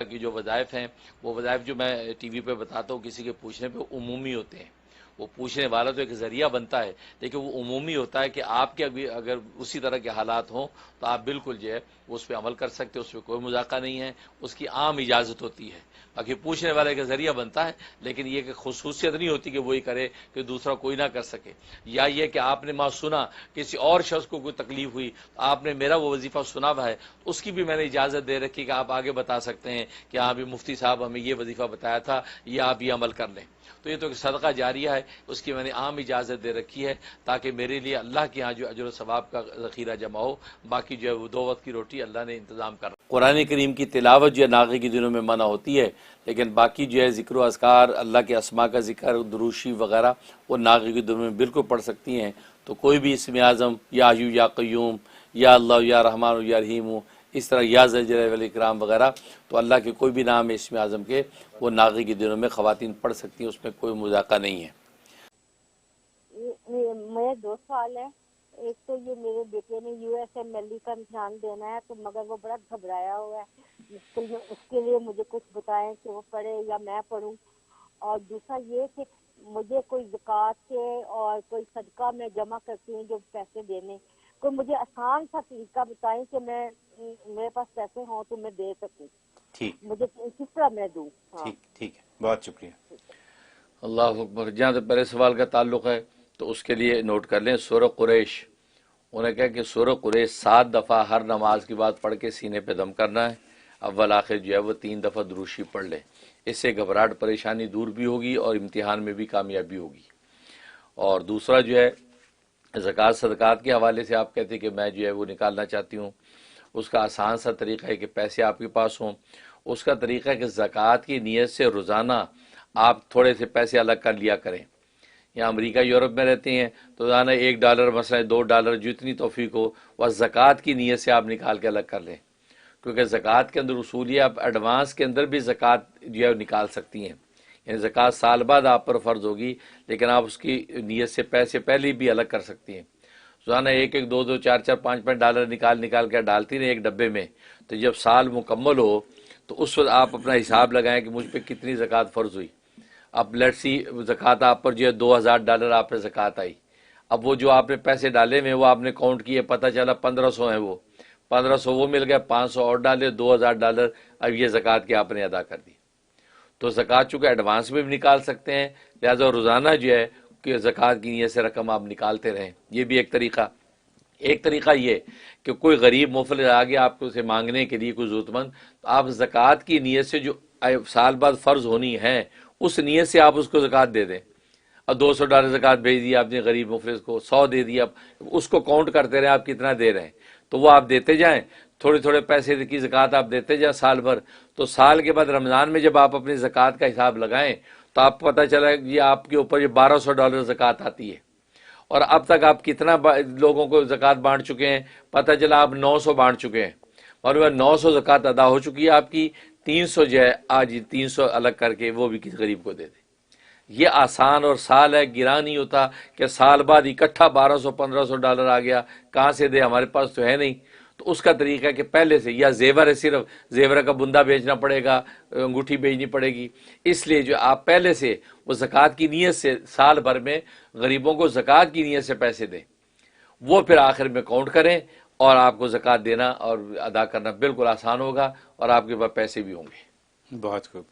की जो वज़ाइफ हैं, वो वज़ाइफ जो मैं टीवी पे बताता हूँ किसी के पूछने पे उमूमी होते हैं। वो पूछने वाला तो एक ज़रिया बनता है, लेकिन वो उमूमी होता है कि आपके अभी अगर उसी तरह के हालात हों तो आप बिल्कुल जो है उस पर अमल कर सकते हो, उस पर कोई मजाका नहीं है, उसकी आम इजाज़त होती है। बाकी पूछने वाले का ज़रिया बनता है, लेकिन ये कि खसूसियत नहीं होती कि वही करे कि दूसरा कोई ना कर सके। या ये कि आपने माँ सुना किसी और शख्स को कोई तकलीफ हुई, तो आपने मेरा वो वजीफ़ा सुना हुआ है, उसकी भी मैंने इजाज़त दे रखी कि आप आगे बता सकते हैं कि हाँ भी मुफ्ती साहब हमें ये वजीफ़ा बताया था, ये आप ये अमल कर लें। तो ये तो एक सदका जारिया है, उसकी मैंने आम इजाज़त दे रखी है ताकि मेरे लिए अल्लाह के यहाँ जो अजर सवाब का ज़ख़ीरा जमा हो। बाकी जो है वो 2 वक्त की रोटी अल्लाह ने इंतज़ाम कर। कुरान करीम की तिलावत जो है नाग़े के दिनों में मना होती है, लेकिन बाकी जो है ज़िक्र व अज़कार, अल्लाह के अस्मा का ज़िक्र, दुरूशी वगैरह वो नाग़े के दिनों में बिल्कुल पढ़ सकती हैं। तो कोई भी इसम आज़म या हय्यू या क़य्यूम या अल्लाह या रहमान या रहीम, इस तरह या ज़ल जलाल वल इकराम वगैरह, तो अल्लाह के कोई भी नाम है इसमें आज़म के, वो नाग़े के दिनों में ख़वातीन पढ़ सकती हैं, उसमें कोई मज़ाक़ा नहीं है। मेरे 2 साल है। एक तो ये मेरे बेटे ने USMLE का इम्तिहान देना है, तो मगर वो बड़ा घबराया हुआ है मुश्किल में। उसके लिए मुझे कुछ बताएं कि वो पढ़े या मैं पढ़ूं। और दूसरा ये कि मुझे कोई ज़कात के और कोई सदका में जमा करती हूँ जो पैसे देने, कोई मुझे आसान सा तरीका बताएं कि मैं मेरे पास पैसे हों तो मैं दे सकूं। ठीक, मुझे किस तरह मैं दूं? हाँ, ठीक, ठीक है, बहुत शुक्रिया। अल्लाह अकबर। जहाँ तक पहले सवाल का ताल्लुक़ है तो उसके लिए नोट कर लें सूरह कुरैश। उन्हें कहा कि सूरह कुरैश 7 दफ़ा हर नमाज के बाद पढ़ के सीने पे दम करना है। अव्वल आखिर जो है वो 3 दफ़ा दुरूशी पढ़ लें। इससे घबराहट परेशानी दूर भी होगी और इम्तिहान में भी कामयाबी होगी। और दूसरा जो है ज़कात सदक़ात के हवाले से आप कहते हैं कि मैं जो है वो निकालना चाहती हूँ, उसका आसान सा तरीक़ा है कि पैसे आपके पास हों। उसका तरीक़ा है कि ज़कात की नीयत से रोज़ाना आप थोड़े से पैसे अलग कर लिया करें। या अमेरिका यूरोप में रहते हैं तो रोज़ाना $1 मसला $2 जितनी तौफीक हो वह ज़कात की नीयत से आप निकाल के अलग कर लें, क्योंकि ज़कात के अंदर उसूल है आप एडवांस के अंदर भी ज़कात जो है निकाल सकती हैं। यानी ज़कात साल बाद आप पर फ़र्ज़ होगी, लेकिन आप उसकी नीयत से पैसे पहले भी अलग कर सकती हैं। रोज़ाना 1-1, 2-2, 4-4, 5-5 डॉलर निकाल के डालती रहें एक डब्बे में। तो जब साल मुकम्मल हो तो उस वक्त आप अपना हिसाब लगाएं कि मुझ पर कितनी ज़कात फ़र्ज़ हुई। अब लेट्स सी ज़कात आप पर जो है $2000 आप पर ज़कात आई। अब वो जो आपने पैसे डाले हुए वो आपने काउंट किए, पता चला 1500 है, वो 1500 वो मिल गया, 500 और डाले, $2000 अब ये ज़कात की आपने अदा कर दी। तो ज़कात चूँकि एडवांस में भी निकाल सकते हैं, लिहाजा रोज़ाना जो है कि ज़कात की नीयत से रकम आप निकालते रहें। ये भी एक तरीक़ा। एक तरीक़ा ये कि कोई गरीब मुफलिस आ गया आपको उसे मांगने के लिए, कोई ज़रूरतमंद, तो आप ज़कात की नीयत से जो साल बाद फ़र्ज़ होनी है उस नीयत से आप उसको ज़कात दे दें। अब $200 ज़कात भेज दिया आपने गरीब मुफलिस को, 100 दे दिया, उसको काउंट करते रहे आप कितना दे रहे हैं, तो वो आप देते जाएं, थोड़े थोड़े पैसे की ज़कात आप देते जाएं साल भर। तो साल के बाद रमज़ान में जब आप अपनी ज़कात का हिसाब लगाएं तो आपको पता चला ये आपके ऊपर ये $1200 ज़कात आती है। और अब तक आप कितना लोगों को ज़कात बांट चुके हैं, पता चला आप 900 बांट चुके हैं और वह 900 ज़कात अदा हो चुकी है आपकी। 300 जो है आज 300 अलग करके वो भी किसी गरीब को दे दे। ये आसान और साल है, गिरा नहीं होता कि साल बाद इकट्ठा $1200-1500 आ गया, कहाँ से दे, हमारे पास तो है नहीं। तो उसका तरीका है कि पहले से, या जेवर है, सिर्फ जेवर का बुंदा बेचना पड़ेगा, अंगूठी बेचनी पड़ेगी, इसलिए जो आप पहले से वो ज़कात की नीयत से साल भर में गरीबों को ज़कात की नीयत से पैसे दें, वो फिर आखिर में काउंट करें और आपको ज़कात देना और अदा करना बिल्कुल आसान होगा और आपके पास पैसे भी होंगे। बहुत खूब।